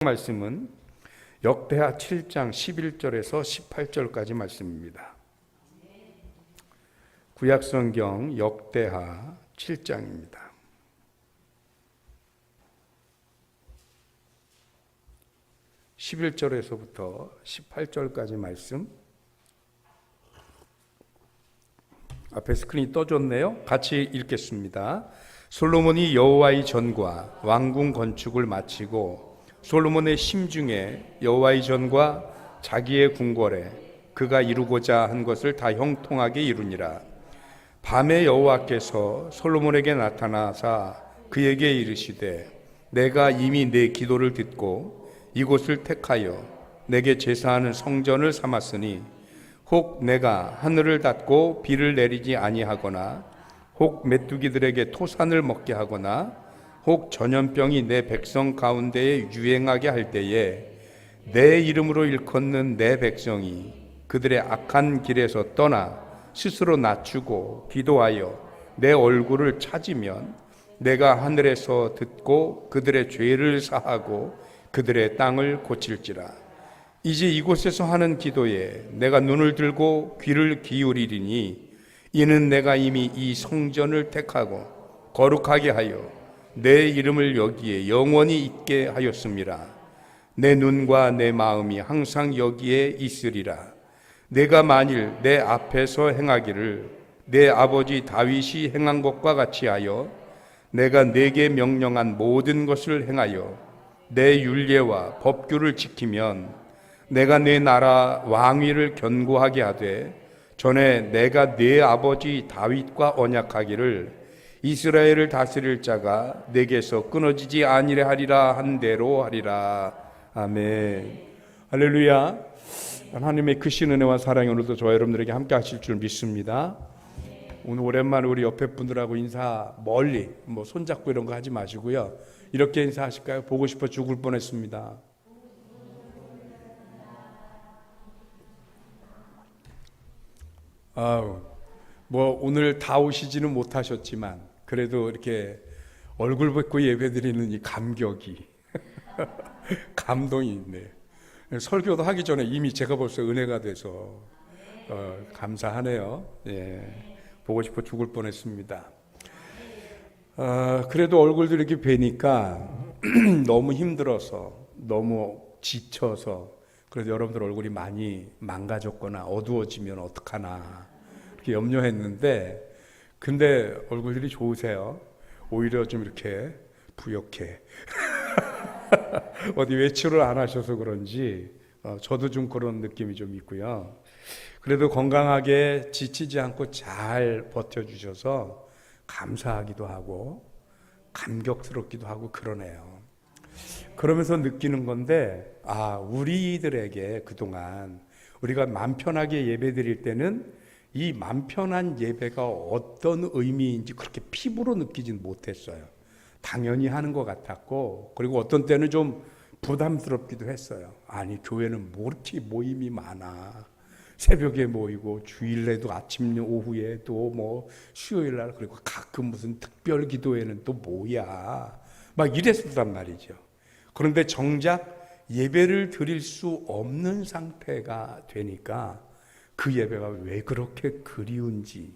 말씀은 역대하 7장 11절에서 18절까지 말씀입니다. 구약성경 역대하 7장입니다. 11절에서부터 18절까지 말씀. 앞에 스크린이 떠졌네요. 같이 읽겠습니다. 솔로몬이 여호와의 전과 왕궁 건축을 마치고 솔로몬의 심중에 여호와의 전과 자기의 궁궐에 그가 이루고자 한 것을 다 형통하게 이루니라. 밤에 여호와께서 솔로몬에게 나타나사 그에게 이르시되 내가 이미 내 기도를 듣고 이곳을 택하여 내게 제사하는 성전을 삼았으니 혹 내가 하늘을 닫고 비를 내리지 아니하거나 혹 메뚜기들에게 토산을 먹게 하거나 혹 전염병이 내 백성 가운데에 유행하게 할 때에 내 이름으로 일컫는 내 백성이 그들의 악한 길에서 떠나 스스로 낮추고 기도하여 내 얼굴을 찾으면 내가 하늘에서 듣고 그들의 죄를 사하고 그들의 땅을 고칠지라. 이제 이곳에서 하는 기도에 내가 눈을 들고 귀를 기울이리니 이는 내가 이미 이 성전을 택하고 거룩하게 하여 내 이름을 여기에 영원히 있게 하였습니다. 내 눈과 내 마음이 항상 여기에 있으리라. 내가 만일 내 앞에서 행하기를 내 아버지 다윗이 행한 것과 같이 하여 내가 내게 명령한 모든 것을 행하여 내 율례와 법규를 지키면 내가 내 나라 왕위를 견고하게 하되 전에 내가 내 아버지 다윗과 언약하기를 이스라엘을 다스릴 자가 내게서 끊어지지 아니래 하리라 한 대로 하리라. 아멘. 할렐루야. 하나님의 크신 은혜와 사랑이 오늘도 저와 여러분들에게 함께 하실 줄 믿습니다. 오늘 오랜만에 우리 옆에 분들하고 인사 멀리 손잡고 이런 거 하지 마시고요. 이렇게 인사하실까요? 보고 싶어 죽을 뻔했습니다. 오늘 다 오시지는 못하셨지만 그래도 이렇게 얼굴 뵙고 예배드리는 이 감격이 감동이 있네. 설교도 하기 전에 이미 제가 벌써 은혜가 돼서 감사하네요. 예, 보고 싶어 죽을 뻔했습니다. 그래도 얼굴들 이렇게 뵈니까 너무 힘들어서 너무 지쳐서 그래서 여러분들 얼굴이 많이 망가졌거나 어두워지면 어떡하나 이렇게 염려했는데 근데 얼굴들이 좋으세요. 오히려 좀 이렇게 부옇게 어디 외출을 안 하셔서 그런지 저도 좀 그런 느낌이 좀 있고요. 그래도 건강하게 지치지 않고 잘 버텨주셔서 감사하기도 하고 감격스럽기도 하고 그러네요. 그러면서 느끼는 건데 우리들에게 그동안 우리가 마음 편하게 예배 드릴 때는 이 마음 편한 예배가 어떤 의미인지 그렇게 피부로 느끼진 못했어요. 당연히 하는 것 같았고 그리고 어떤 때는 좀 부담스럽기도 했어요. 아니 교회는 뭐 이렇게 모임이 많아. 새벽에 모이고 주일에도 아침 오후에 또 수요일날 그리고 가끔 무슨 특별 기도회는 또 뭐야 막 이랬었단 말이죠. 그런데 정작 예배를 드릴 수 없는 상태가 되니까 그 예배가 왜 그렇게 그리운지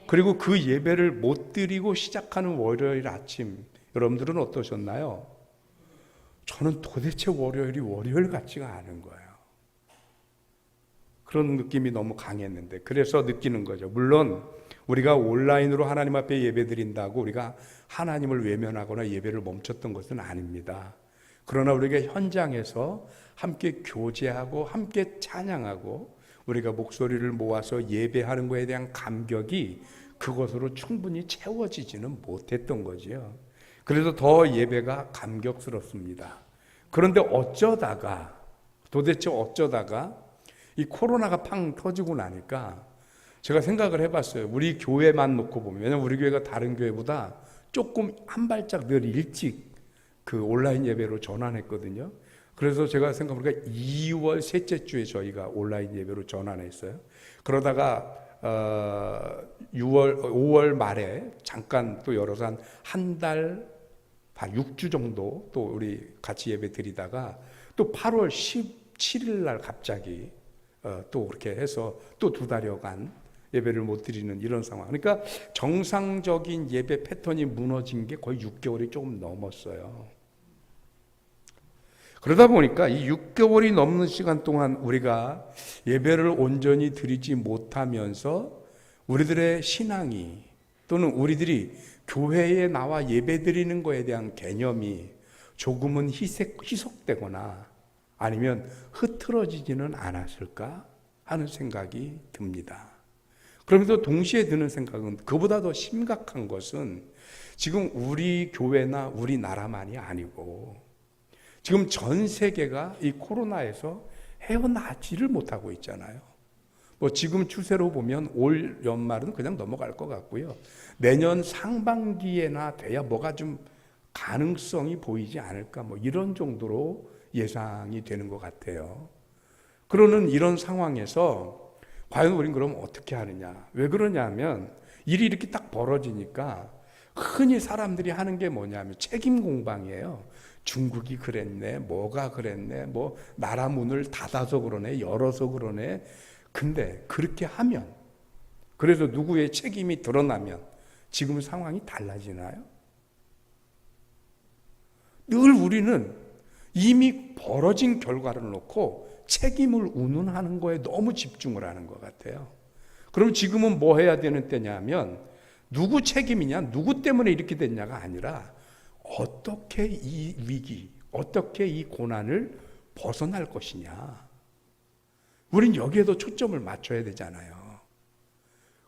그리고 그 예배를 못 드리고 시작하는 월요일 아침 여러분들은 어떠셨나요? 저는 도대체 월요일이 월요일 같지가 않은 거예요. 그런 느낌이 너무 강했는데 그래서 느끼는 거죠. 물론 우리가 온라인으로 하나님 앞에 예배 드린다고 우리가 하나님을 외면하거나 예배를 멈췄던 것은 아닙니다. 그러나 우리가 현장에서 함께 교제하고 함께 찬양하고 우리가 목소리를 모아서 예배하는 것에 대한 감격이 그것으로 충분히 채워지지는 못했던 거죠. 그래서 더 예배가 감격스럽습니다. 그런데 도대체 어쩌다가 이 코로나가 팡 터지고 나니까 제가 생각을 해봤어요. 우리 교회만 놓고 보면 왜냐면 우리 교회가 다른 교회보다 조금 한 발짝 늘 일찍 그 온라인 예배로 전환했거든요. 그래서 제가 생각해보니까 2월 셋째 주에 저희가 온라인 예배로 전환했어요. 그러다가 5월 말에 잠깐 또 열어서 한 달 한 6주 정도 또 우리 같이 예배 드리다가 또 8월 17일 날 갑자기 또 그렇게 해서 또 2달여간 예배를 못 드리는 이런 상황. 그러니까 정상적인 예배 패턴이 무너진 게 거의 6개월이 조금 넘었어요. 그러다 보니까 이 6개월이 넘는 시간 동안 우리가 예배를 온전히 드리지 못하면서 우리들의 신앙이 또는 우리들이 교회에 나와 예배 드리는 거에 대한 개념이 조금은 희석되거나 아니면 흐트러지지는 않았을까 하는 생각이 듭니다. 그러면서 동시에 드는 생각은 그보다 더 심각한 것은 지금 우리 교회나 우리나라만이 아니고 지금 전 세계가 이 코로나에서 헤어나지를 못하고 있잖아요. 뭐 지금 추세로 보면 올 연말은 그냥 넘어갈 것 같고요. 내년 상반기에나 돼야 뭐가 좀 가능성이 보이지 않을까 뭐 이런 정도로 예상이 되는 것 같아요. 그러는 이런 상황에서 과연 우린 그럼 어떻게 하느냐? 왜 그러냐면 일이 이렇게 딱 벌어지니까 흔히 사람들이 하는 게 뭐냐면 책임 공방이에요. 중국이 그랬네, 뭐가 그랬네, 뭐 나라 문을 닫아서 그러네, 열어서 그러네. 근데 그렇게 하면, 그래서 누구의 책임이 드러나면 지금 상황이 달라지나요? 늘 우리는 이미 벌어진 결과를 놓고 책임을 운운하는 거에 너무 집중을 하는 것 같아요. 그럼 지금은 뭐 해야 되는 때냐면 누구 책임이냐, 누구 때문에 이렇게 됐냐가 아니라 어떻게 이 위기, 어떻게 이 고난을 벗어날 것이냐. 우린 여기에도 초점을 맞춰야 되잖아요.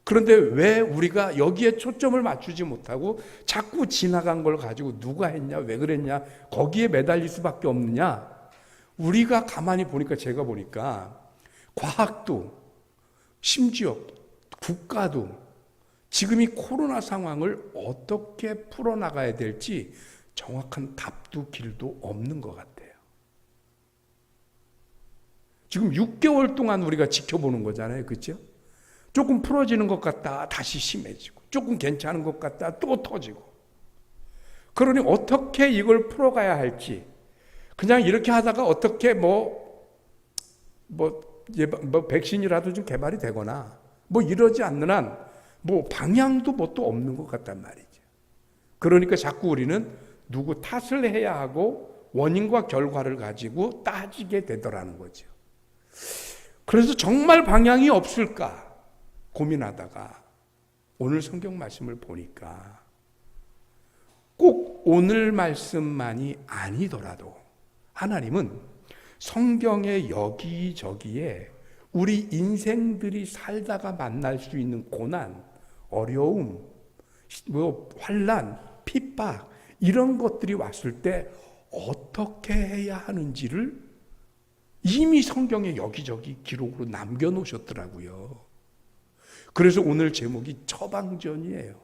그런데 왜 우리가 여기에 초점을 맞추지 못하고 자꾸 지나간 걸 가지고 누가 했냐, 왜 그랬냐, 거기에 매달릴 수밖에 없느냐? 우리가 가만히 보니까, 제가 보니까 과학도 심지어 국가도 지금 이 코로나 상황을 어떻게 풀어나가야 될지 정확한 답도 길도 없는 것 같아요. 지금 6개월 동안 우리가 지켜보는 거잖아요. 그렇죠? 조금 풀어지는 것 같다 다시 심해지고, 조금 괜찮은 것 같다 또 터지고. 그러니 어떻게 이걸 풀어가야 할지, 그냥 이렇게 하다가 어떻게 백신이라도 좀 개발이 되거나 뭐 이러지 않는 한 뭐 방향도 또 없는 것 같단 말이죠. 그러니까 자꾸 우리는 누구 탓을 해야 하고 원인과 결과를 가지고 따지게 되더라는 거죠. 그래서 정말 방향이 없을까 고민하다가 오늘 성경 말씀을 보니까 꼭 오늘 말씀만이 아니더라도 하나님은 성경의 여기저기에 우리 인생들이 살다가 만날 수 있는 고난, 어려움, 환난, 핍박 이런 것들이 왔을 때 어떻게 해야 하는지를 이미 성경에 여기저기 기록으로 남겨놓으셨더라고요. 그래서 오늘 제목이 처방전이에요.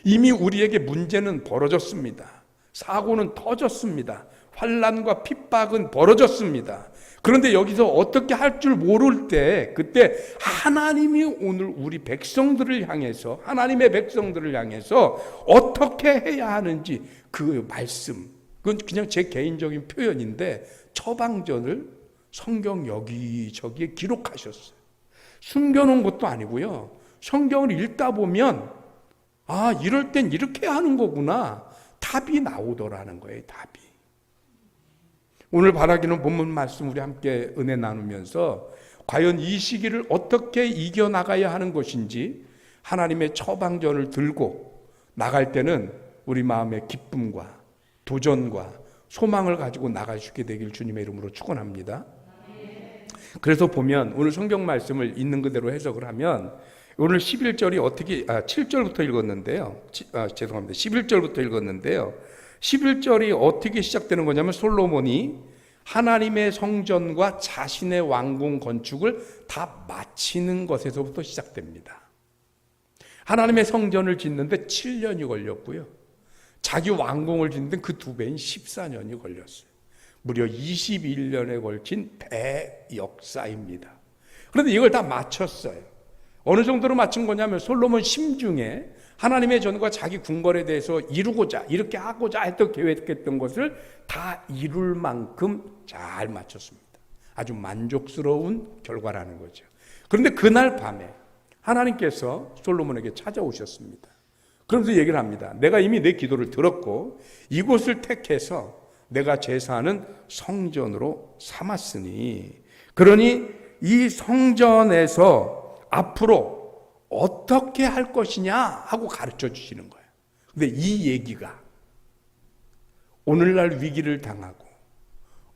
이미 우리에게 문제는 벌어졌습니다. 사고는 터졌습니다. 환난과 핍박은 벌어졌습니다. 그런데 여기서 어떻게 할 줄 모를 때, 그때 하나님이 오늘 우리 백성들을 향해서, 하나님의 백성들을 향해서 어떻게 해야 하는지 그 말씀, 그건 그냥 제 개인적인 표현인데 처방전을 성경 여기저기에 기록하셨어요. 숨겨놓은 것도 아니고요. 성경을 읽다 보면 아, 이럴 땐 이렇게 하는 거구나. 답이 나오더라는 거예요. 답이. 오늘 바라기는 본문 말씀 우리 함께 은혜 나누면서 과연 이 시기를 어떻게 이겨나가야 하는 것인지 하나님의 처방전을 들고 나갈 때는 우리 마음의 기쁨과 도전과 소망을 가지고 나갈 수 있게 되길 주님의 이름으로 축원합니다. 그래서 보면 오늘 성경 말씀을 있는 그대로 해석을 하면 오늘 11절이 어떻게 7절부터 읽었는데요. 죄송합니다. 11절부터 읽었는데요. 11절이 어떻게 시작되는 거냐면 솔로몬이 하나님의 성전과 자신의 왕궁 건축을 다 마치는 것에서부터 시작됩니다. 하나님의 성전을 짓는데 7년이 걸렸고요. 자기 왕궁을 짓는데 그 2배인 14년이 걸렸어요. 무려 21년에 걸친 대역사입니다. 그런데 이걸 다 마쳤어요. 어느 정도로 마친 거냐면 솔로몬 심중에 하나님의 전과 자기 궁궐에 대해서 이루고자 이렇게 하고자 했던 계획했던 것을 다 이룰 만큼 잘 마쳤습니다. 아주 만족스러운 결과라는 거죠. 그런데 그날 밤에 하나님께서 솔로몬에게 찾아오셨습니다. 그러면서 얘기를 합니다. 내가 이미 내 기도를 들었고 이곳을 택해서 내가 제사하는 성전으로 삼았으니 그러니 이 성전에서 앞으로 어떻게 할 것이냐 하고 가르쳐 주시는 거예요. 근데 이 얘기가 오늘날 위기를 당하고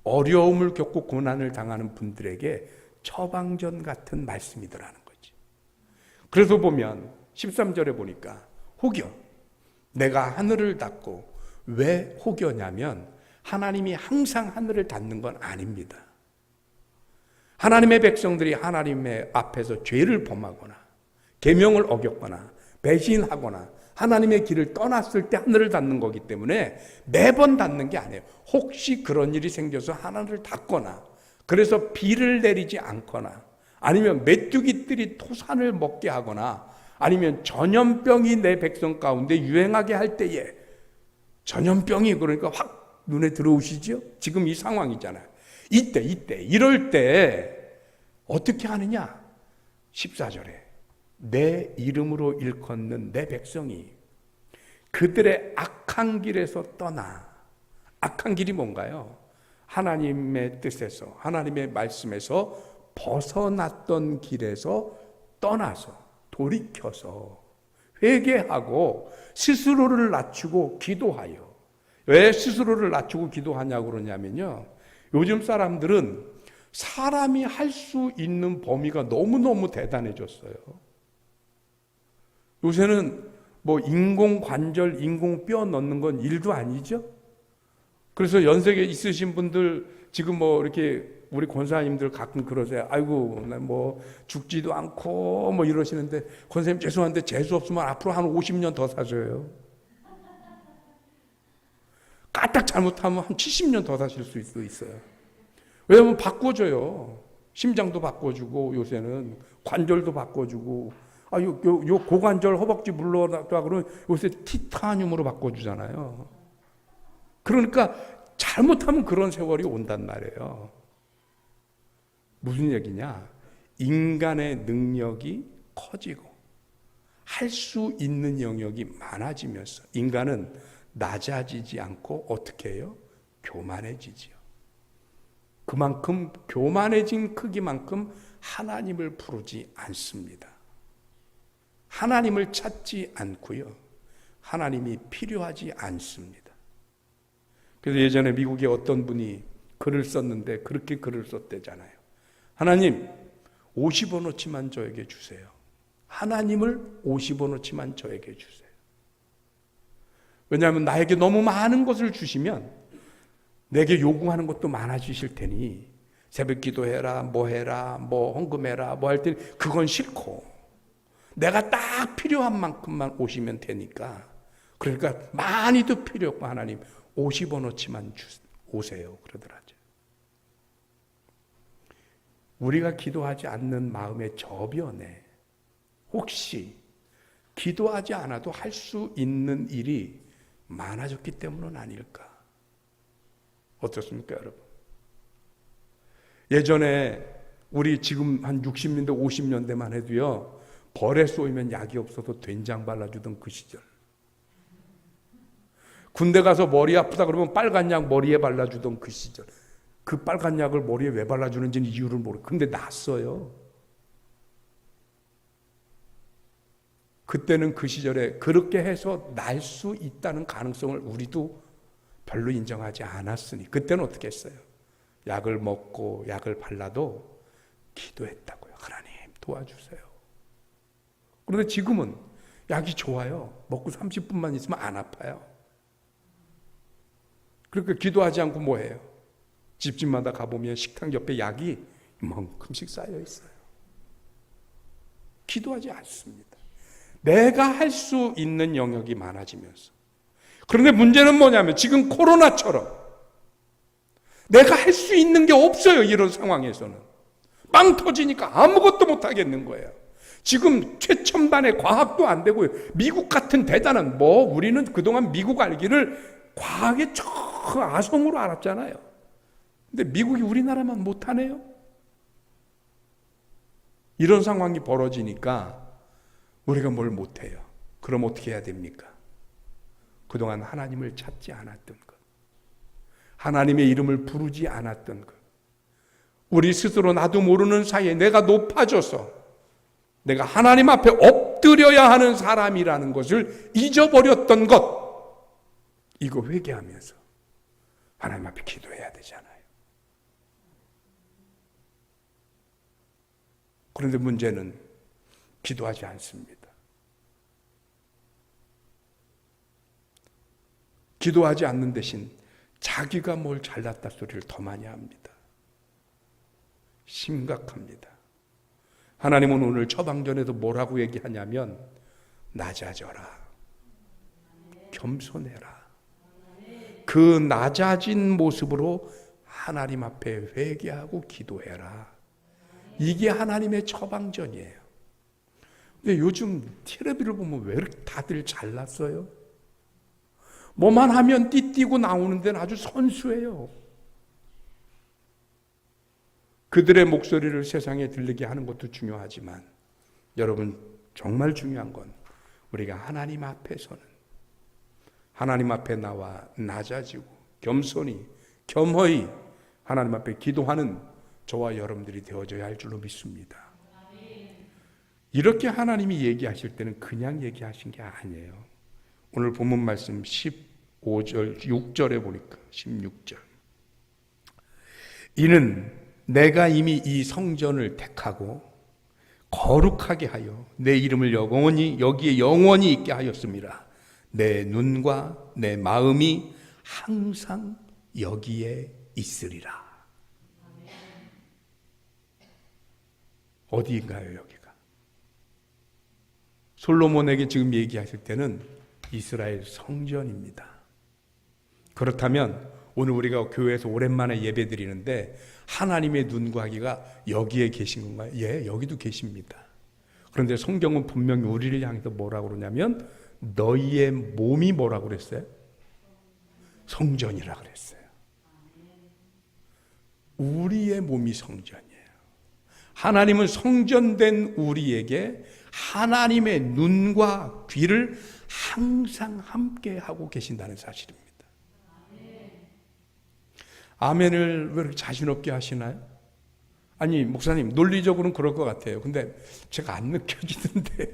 어려움을 겪고 고난을 당하는 분들에게 처방전 같은 말씀이더라는 거지. 그래서 보면 13절에 보니까 혹여 내가 하늘을 닫고 왜 혹여냐면 하나님이 항상 하늘을 닫는 건 아닙니다. 하나님의 백성들이 하나님의 앞에서 죄를 범하거나 계명을 어겼거나 배신하거나 하나님의 길을 떠났을 때 하늘을 닫는 거기 때문에 매번 닫는 게 아니에요. 혹시 그런 일이 생겨서 하늘을 닫거나 그래서 비를 내리지 않거나 아니면 메뚜기들이 토산을 먹게 하거나 아니면 전염병이 내 백성 가운데 유행하게 할 때에 전염병이 그러니까 확 눈에 들어오시죠? 지금 이 상황이잖아요. 이때 이럴 때 어떻게 하느냐? 14절에 내 이름으로 일컫는 내 백성이 그들의 악한 길에서 떠나. 악한 길이 뭔가요? 하나님의 뜻에서 하나님의 말씀에서 벗어났던 길에서 떠나서 돌이켜서 회개하고 스스로를 낮추고 기도하여. 왜 스스로를 낮추고 기도하냐고 그러냐면요, 요즘 사람들은 사람이 할 수 있는 범위가 너무너무 대단해졌어요. 요새는 뭐 인공관절, 인공뼈 넣는 건 일도 아니죠. 그래서 연세계 있으신 분들 지금 뭐 이렇게 우리 권사님들 가끔 그러세요. 아이고 나 뭐 죽지도 않고 뭐 이러시는데 권사님 죄송한데 재수 없으면 앞으로 한 50년 더 사셔요. 까딱 잘못하면 한 70년 더 사실 수도 있어요. 왜냐하면 바꿔줘요. 심장도 바꿔주고 요새는 관절도 바꿔주고 요 고관절 허벅지 물러났다 그러면 요새 티타늄으로 바꿔주잖아요. 그러니까 잘못하면 그런 세월이 온단 말이에요. 무슨 얘기냐? 인간의 능력이 커지고 할 수 있는 영역이 많아지면서 인간은 낮아지지 않고 어떻게 해요? 교만해지지요. 그만큼 교만해진 크기만큼 하나님을 부르지 않습니다. 하나님을 찾지 않고요. 하나님이 필요하지 않습니다. 그래서 예전에 미국에 어떤 분이 글을 썼는데 그렇게 글을 썼대잖아요. 하나님 50원어치만 저에게 주세요. 하나님을 50원어치만 저에게 주세요. 왜냐하면 나에게 너무 많은 것을 주시면 내게 요구하는 것도 많아지실 테니 새벽 기도해라, 뭐 해라, 뭐 헌금해라, 뭐 할 때 그건 싫고 내가 딱 필요한 만큼만 오시면 되니까 그러니까 많이도 필요 없고 하나님 50원어치만 오세요 그러더라죠. 우리가 기도하지 않는 마음의 저변에 혹시 기도하지 않아도 할 수 있는 일이 많아졌기 때문은 아닐까? 어떻습니까, 여러분? 예전에 우리 지금 한 60년대, 50년대만 해도요, 벌에 쏘이면 약이 없어서 된장 발라주던 그 시절. 군대 가서 머리 아프다 그러면 빨간 약 머리에 발라주던 그 시절. 그 빨간 약을 머리에 왜 발라주는지는 이유를 모르고. 근데 났어요. 그때는 그 시절에 그렇게 해서 날 수 있다는 가능성을 우리도 별로 인정하지 않았으니 그때는 어떻게 했어요? 약을 먹고 약을 발라도 기도했다고요. 하나님 도와주세요. 그런데 지금은 약이 좋아요. 먹고 30분만 있으면 안 아파요. 그러니까 기도하지 않고 뭐 해요? 집집마다 가보면 식탁 옆에 약이 이만큼씩 쌓여 있어요. 기도하지 않습니다. 내가 할 수 있는 영역이 많아지면서. 그런데 문제는 뭐냐면 지금 코로나처럼 내가 할 수 있는 게 없어요. 이런 상황에서는 빵 터지니까 아무것도 못 하겠는 거예요. 지금 최첨단의 과학도 안 되고 미국 같은 대단한 우리는 그동안 미국 알기를 과학의 저 아성으로 알았잖아요. 근데 미국이 우리나라만 못하네요. 이런 상황이 벌어지니까 우리가 뭘 못해요. 그럼 어떻게 해야 됩니까? 그동안 하나님을 찾지 않았던 것, 하나님의 이름을 부르지 않았던 것, 우리 스스로 나도 모르는 사이에 내가 높아져서 내가 하나님 앞에 엎드려야 하는 사람이라는 것을 잊어버렸던 것, 이거 회개하면서 하나님 앞에 기도해야 되잖아요. 그런데 문제는 기도하지 않습니다. 기도하지 않는 대신 자기가 뭘 잘났다 소리를 더 많이 합니다. 심각합니다. 하나님은 오늘 처방전에도 뭐라고 얘기하냐면 낮아져라, 겸손해라. 그 낮아진 모습으로 하나님 앞에 회개하고 기도해라. 이게 하나님의 처방전이에요. 근데 요즘 텔레비를 보면 왜 이렇게 다들 잘났어요? 뭐만 하면 띠띠고 나오는 데는 아주 선수예요. 그들의 목소리를 세상에 들리게 하는 것도 중요하지만 여러분, 정말 중요한 건 우리가 하나님 앞에서는 하나님 앞에 나와 낮아지고 겸손히 겸허히 하나님 앞에 기도하는 저와 여러분들이 되어져야 할 줄로 믿습니다. 이렇게 하나님이 얘기하실 때는 그냥 얘기하신 게 아니에요. 오늘 본문 말씀 15절 6절에 보니까 16절, 이는 내가 이미 이 성전을 택하고 거룩하게 하여 내 이름을 여기에 영원히 있게 하였습니다. 내 눈과 내 마음이 항상 여기에 있으리라. 어디인가요, 여기가? 솔로몬에게 지금 얘기하실 때는 이스라엘 성전입니다. 그렇다면 오늘 우리가 교회에서 오랜만에 예배 드리는데 하나님의 눈과기가 여기에 계신 건가요? 예, 여기도 계십니다. 그런데 성경은 분명히 우리를 향해서 뭐라고 그러냐면 너희의 몸이 뭐라고 그랬어요? 성전이라 그랬어요. 우리의 몸이 성전이에요. 하나님은 성전된 우리에게 하나님의 눈과 귀를 항상 함께 하고 계신다는 사실입니다. 아멘을 왜 이렇게 자신 없게 하시나요? 아니, 목사님, 논리적으로는 그럴 것 같아요. 근데 제가 안 느껴지는데요.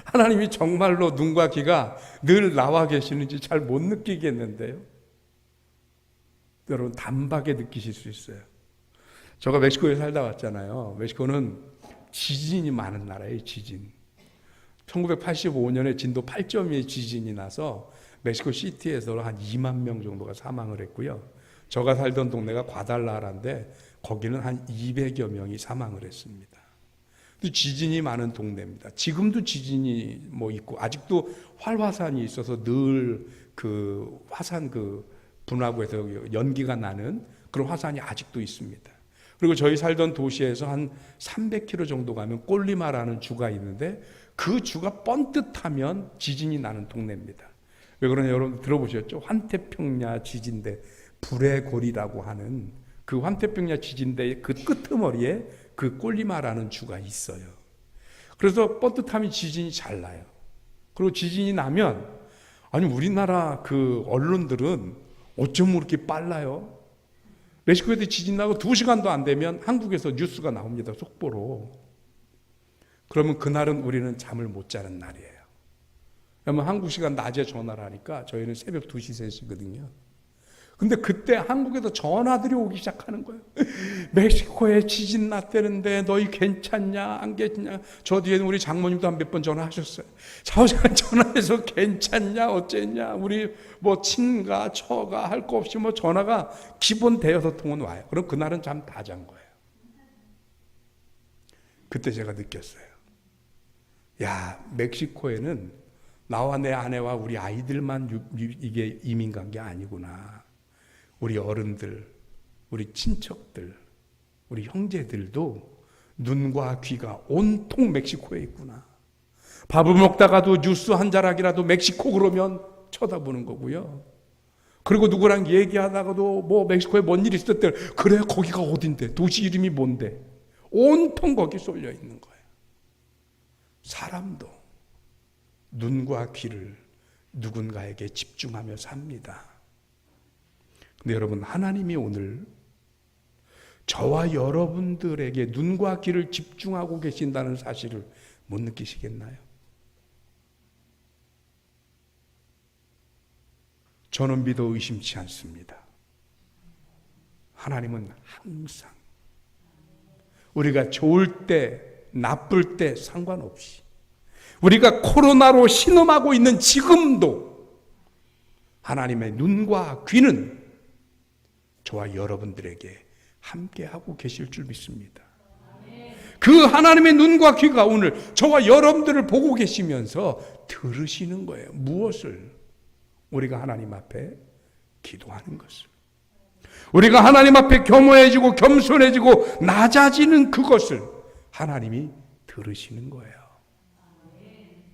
하나님이 정말로 눈과 귀가 늘 나와 계시는지 잘 못 느끼겠는데요. 여러분, 단박에 느끼실 수 있어요. 제가 멕시코에 살다 왔잖아요. 멕시코는 지진이 많은 나라예요, 지진. 1985년에 진도 8.2의 지진이 나서 멕시코 시티에서 한 2만 명 정도가 사망을 했고요. 제가 살던 동네가 과달라라인데 거기는 한 200여 명이 사망을 했습니다. 지진이 많은 동네입니다. 지금도 지진이 있고 아직도 활화산이 있어서 늘 그 화산 분화구에서 연기가 나는 그런 화산이 아직도 있습니다. 그리고 저희 살던 도시에서 한 300km 정도 가면 꼴리마라는 주가 있는데 그 주가 뻔뜻하면 지진이 나는 동네입니다. 왜 그러냐, 여러분 들어보셨죠? 환태평야 지진대 불의 골이라고 하는 그 환태평야 지진대의 그 끄트머리에 그 꼴리마라는 주가 있어요. 그래서 뻔뜻하면 지진이 잘 나요. 그리고 지진이 나면 아니 우리나라 그 언론들은 어쩜 그렇게 빨라요? 멕시코에도 지진 나고 2시간도 안 되면 한국에서 뉴스가 나옵니다. 속보로. 그러면 그날은 우리는 잠을 못 자는 날이에요. 그러면 한국 시간 낮에 전화를 하니까 저희는 새벽 2시, 3시거든요. 근데 그때 한국에서 전화들이 오기 시작하는 거예요. 멕시코에 지진 났다는데 너희 괜찮냐 안 괜찮냐. 저 뒤에는 우리 장모님도 한 몇 번 전화하셨어요. 좌우지간 전화해서 괜찮냐 어쨌냐. 우리 친가 처가 할 거 없이 전화가 기본 대여섯 통은 와요. 그럼 그날은 잠 다 잔 거예요. 그때 제가 느꼈어요. 야, 멕시코에는 나와 내 아내와 우리 아이들만 이게 이민 간 게 아니구나. 우리 어른들, 우리 친척들, 우리 형제들도 눈과 귀가 온통 멕시코에 있구나. 밥을 먹다가도 뉴스 한 자락이라도 멕시코 그러면 쳐다보는 거고요. 그리고 누구랑 얘기하다가도 뭐 멕시코에 뭔 일이 있었대. 그래, 거기가 어딘데? 도시 이름이 뭔데? 온통 거기 쏠려 있는 거예요. 사람도 눈과 귀를 누군가에게 집중하며 삽니다. 근데 여러분, 하나님이 오늘 저와 여러분들에게 눈과 귀를 집중하고 계신다는 사실을 못 느끼시겠나요? 저는 믿어 의심치 않습니다. 하나님은 항상 우리가 좋을 때, 나쁠 때 상관없이, 우리가 코로나로 신음하고 있는 지금도 하나님의 눈과 귀는 저와 여러분들에게 함께하고 계실 줄 믿습니다. 그 하나님의 눈과 귀가 오늘 저와 여러분들을 보고 계시면서 들으시는 거예요. 무엇을? 우리가 하나님 앞에 기도하는 것을. 우리가 하나님 앞에 겸허해지고 겸손해지고 낮아지는 그것을 하나님이 들으시는 거예요.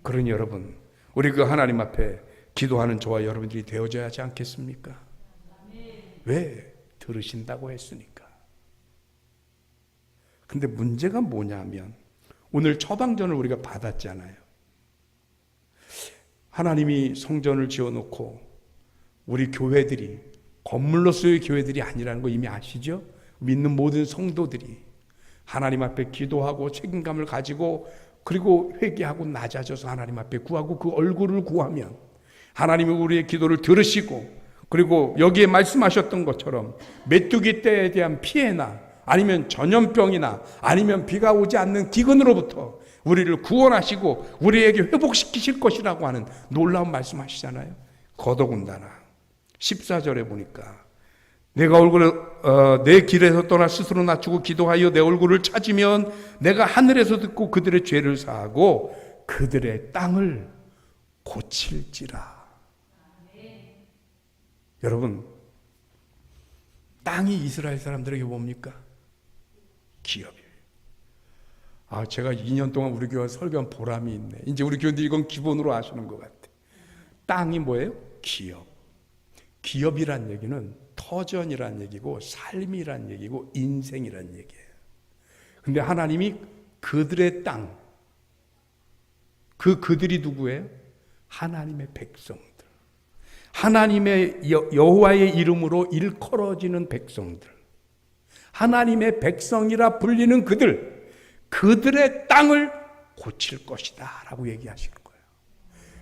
그러니 여러분, 우리 그 하나님 앞에 기도하는 저와 여러분들이 되어져야 하지 않겠습니까? 왜? 들으신다고 했으니까. 근데 문제가 뭐냐면 오늘 처방전을 우리가 받았잖아요. 하나님이 성전을 지어놓고 우리 교회들이 건물로서의 교회들이 아니라는 거 이미 아시죠? 믿는 모든 성도들이 하나님 앞에 기도하고 책임감을 가지고 그리고 회개하고 낮아져서 하나님 앞에 구하고 그 얼굴을 구하면 하나님이 우리의 기도를 들으시고, 그리고 여기에 말씀하셨던 것처럼 메뚜기 떼에 대한 피해나 아니면 전염병이나 아니면 비가 오지 않는 기근으로부터 우리를 구원하시고 우리에게 회복시키실 것이라고 하는 놀라운 말씀하시잖아요. 더더군다나 14절에 보니까 내가 내 길에서 떠나 스스로 낮추고 기도하여 내 얼굴을 찾으면 내가 하늘에서 듣고 그들의 죄를 사하고 그들의 땅을 고칠지라. 여러분, 땅이 이스라엘 사람들에게 뭡니까? 기업이에요. 제가 2년 동안 우리 교회 설교한 보람이 있네. 이제 우리 교회들이 이건 기본으로 아시는 것 같아. 땅이 뭐예요? 기업. 기업이란 얘기는 터전이란 얘기고 삶이란 얘기고 인생이란 얘기예요. 근데 하나님이 그들의 땅, 그들이 누구예요? 하나님의 백성들. 하나님의 여호와의 이름으로 일컬어지는 백성들. 하나님의 백성이라 불리는 그들의 땅을 고칠 것이다 라고 얘기하시는 거예요.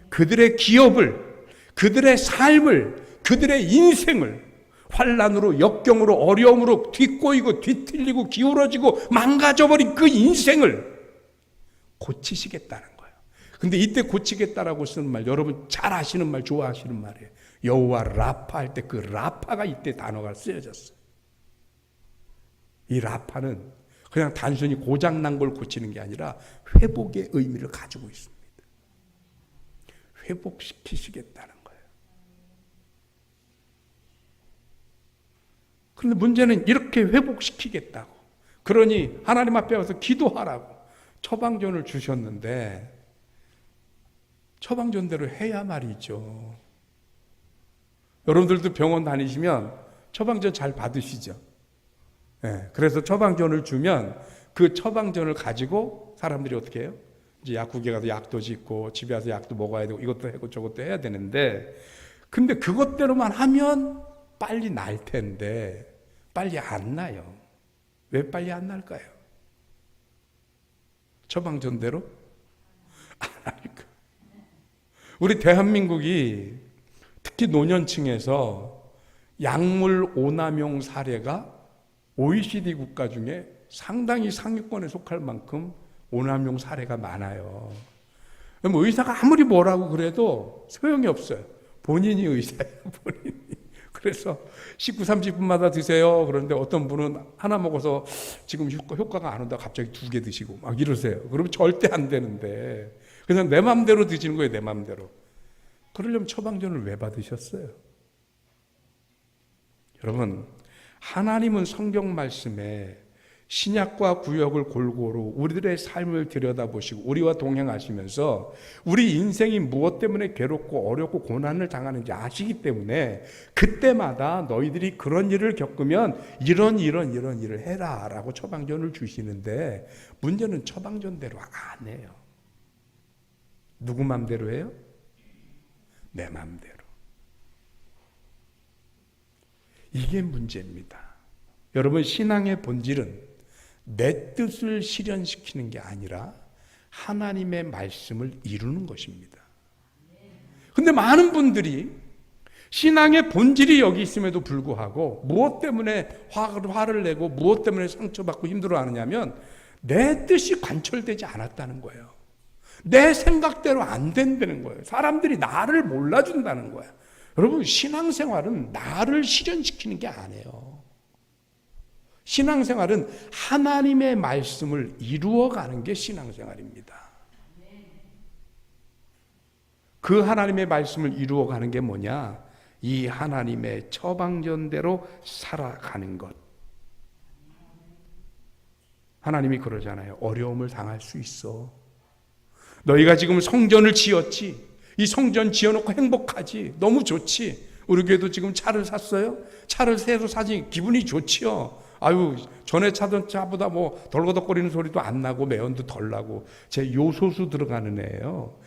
그들의 기업을, 그들의 삶을, 그들의 인생을 환난으로, 역경으로, 어려움으로 뒤꼬이고 뒤틀리고 기울어지고 망가져버린 그 인생을 고치시겠다는 거예요. 근데 이때 고치겠다라고 쓰는 말, 여러분 잘 아시는 말, 좋아하시는 말이에요. 여호와 라파 할 때 그 라파가 이때 단어가 쓰여졌어요. 이 라파는 그냥 단순히 고장난 걸 고치는 게 아니라 회복의 의미를 가지고 있습니다. 회복시키시겠다는 거예요. 그런데 문제는 이렇게 회복시키겠다고, 그러니 하나님 앞에 와서 기도하라고 처방전을 주셨는데 처방전대로 해야 말이죠. 여러분들도 병원 다니시면 처방전 잘 받으시죠? 네, 그래서 처방전을 주면 그 처방전을 가지고 사람들이 어떻게 해요? 이제 약국에 가서 약도 짓고 집에 와서 약도 먹어야 되고 이것도 하고 저것도 해야 되는데, 근데 그것대로만 하면 빨리 날 텐데 빨리 안 나요. 왜 빨리 안 날까요? 처방전대로 안 하니까. 우리 대한민국이 특히 노년층에서 약물 오남용 사례가 OECD 국가 중에 상당히 상위권에 속할 만큼 오남용 사례가 많아요. 그럼 의사가 아무리 뭐라고 그래도 소용이 없어요. 본인이 의사예요, 본인이. 그래서 식후 30분마다 드세요. 그런데 어떤 분은 하나 먹어서 지금 효과가 안 온다 갑자기 2개 드시고 막 이러세요. 그러면 절대 안 되는데 그냥 내 맘대로 드시는 거예요, 내 맘대로. 그러려면 처방전을 왜 받으셨어요? 여러분, 하나님은 성경 말씀에 신약과 구약을 골고루 우리들의 삶을 들여다보시고 우리와 동행하시면서 우리 인생이 무엇 때문에 괴롭고 어렵고 고난을 당하는지 아시기 때문에 그때마다 너희들이 그런 일을 겪으면 이런 일을 해라 라고 처방전을 주시는데, 문제는 처방전대로 안 해요. 누구 맘대로 해요? 내 맘대로. 이게 문제입니다. 여러분, 신앙의 본질은 내 뜻을 실현시키는 게 아니라 하나님의 말씀을 이루는 것입니다. 근데 많은 분들이 신앙의 본질이 여기 있음에도 불구하고 무엇 때문에 화를 내고 무엇 때문에 상처받고 힘들어하느냐면 내 뜻이 관철되지 않았다는 거예요. 내 생각대로 안 된다는 거예요. 사람들이 나를 몰라준다는 거예요. 여러분, 신앙생활은 나를 실현시키는 게 아니에요. 신앙생활은 하나님의 말씀을 이루어가는 게 신앙생활입니다. 그 하나님의 말씀을 이루어가는 게 뭐냐? 이 하나님의 처방전대로 살아가는 것. 하나님이 그러잖아요. 어려움을 당할 수 있어. 너희가 지금 성전을 지었지. 이 성전 지어놓고 행복하지. 너무 좋지. 우리 교회도 지금 차를 샀어요. 차를 새로 사지. 기분이 좋지요. 아유, 전에 차던 차보다 뭐 덜거덕거리는 소리도 안 나고 매연도 덜 나고. 제 요소수 들어가는 애예요.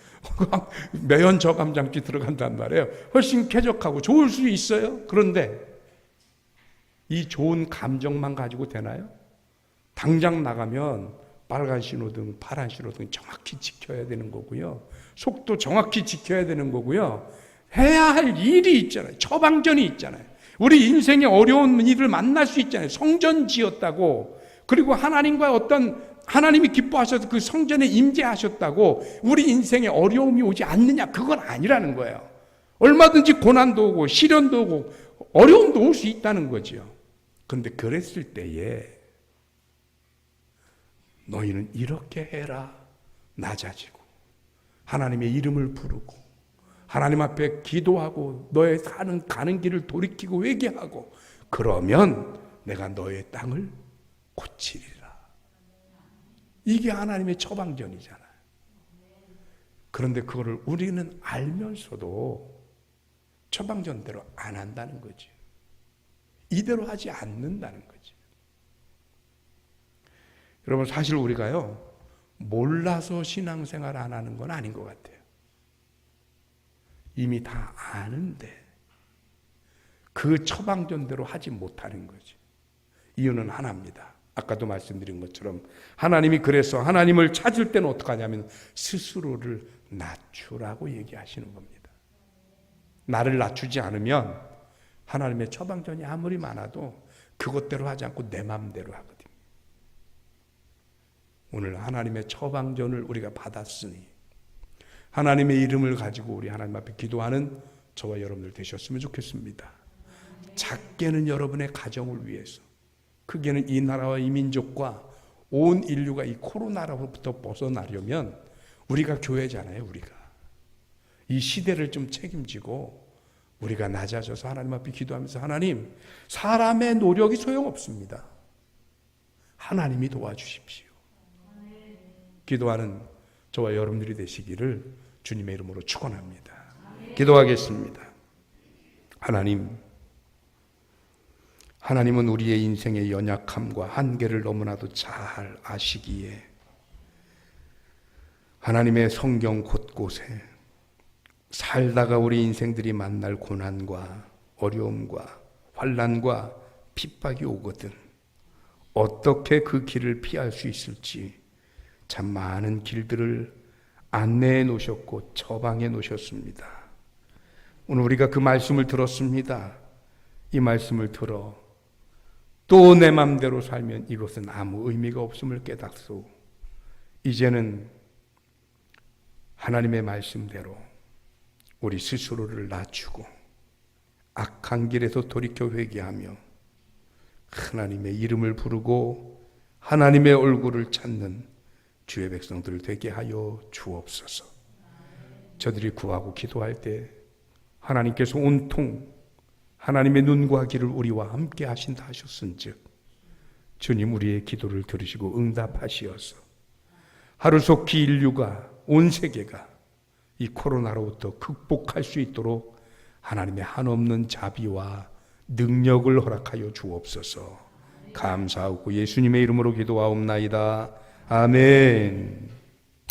매연 저감장치 들어간단 말이에요. 훨씬 쾌적하고 좋을 수 있어요. 그런데 이 좋은 감정만 가지고 되나요? 당장 나가면 빨간 신호등, 파란 신호등 정확히 지켜야 되는 거고요. 속도 정확히 지켜야 되는 거고요. 해야 할 일이 있잖아요. 처방전이 있잖아요. 우리 인생에 어려운 일을 만날 수 있잖아요. 성전 지었다고, 그리고 하나님과 어떤 하나님이 기뻐하셔서 그 성전에 임재하셨다고 우리 인생에 어려움이 오지 않느냐, 그건 아니라는 거예요. 얼마든지 고난도 오고 시련도 오고 어려움도 올 수 있다는 거죠. 그런데 그랬을 때에 너희는 이렇게 해라. 낮아지고 하나님의 이름을 부르고 하나님 앞에 기도하고 너의 가는 길을 돌이키고 회개하고, 그러면 내가 너의 땅을 고치리라. 이게 하나님의 처방전이잖아요. 그런데 그거를 우리는 알면서도 처방전대로 안 한다는 거죠. 이대로 하지 않는다는 거죠. 여러분, 사실 우리가요, 몰라서 신앙생활 안 하는 건 아닌 것 같아요. 이미 다 아는데 그 처방전대로 하지 못하는 거죠. 이유는 하나입니다. 아까도 말씀드린 것처럼 하나님이 그래서 하나님을 찾을 때는 어떻게 하냐면 스스로를 낮추라고 얘기하시는 겁니다. 나를 낮추지 않으면 하나님의 처방전이 아무리 많아도 그것대로 하지 않고 내 마음대로 하거든요. 오늘 하나님의 처방전을 우리가 받았으니 하나님의 이름을 가지고 우리 하나님 앞에 기도하는 저와 여러분들 되셨으면 좋겠습니다. 작게는 여러분의 가정을 위해서, 크게는 이 나라와 이 민족과 온 인류가 이 코로나로부터 벗어나려면 우리가 교회잖아요. 우리가 이 시대를 좀 책임지고 우리가 낮아져서 하나님 앞에 기도하면서, 하나님, 사람의 노력이 소용없습니다. 하나님이 도와주십시오. 기도하는 저와 여러분들이 되시기를 주님의 이름으로 축원합니다. 기도하겠습니다. 하나님은 우리의 인생의 연약함과 한계를 너무나도 잘 아시기에 하나님의 성경 곳곳에 살다가 우리 인생들이 만날 고난과 어려움과 환난과 핍박이 오거든 어떻게 그 길을 피할 수 있을지 참 많은 길들을 안내해 놓으셨고 처방해 놓으셨습니다. 오늘 우리가 그 말씀을 들었습니다. 이 말씀을 들어 또 내 맘대로 살면 이것은 아무 의미가 없음을 깨닫소. 이제는 하나님의 말씀대로 우리 스스로를 낮추고 악한 길에서 돌이켜 회개하며 하나님의 이름을 부르고 하나님의 얼굴을 찾는 주의 백성들 되게 하여 주옵소서. 저들이 구하고 기도할 때 하나님께서 온통 하나님의 눈과 귀를 우리와 함께 하신다 하셨은즉 주님 우리의 기도를 들으시고 응답하시어서 하루속히 인류가, 온 세계가 이 코로나로부터 극복할 수 있도록 하나님의 한없는 자비와 능력을 허락하여 주옵소서. 감사하고 예수님의 이름으로 기도하옵나이다. 아멘.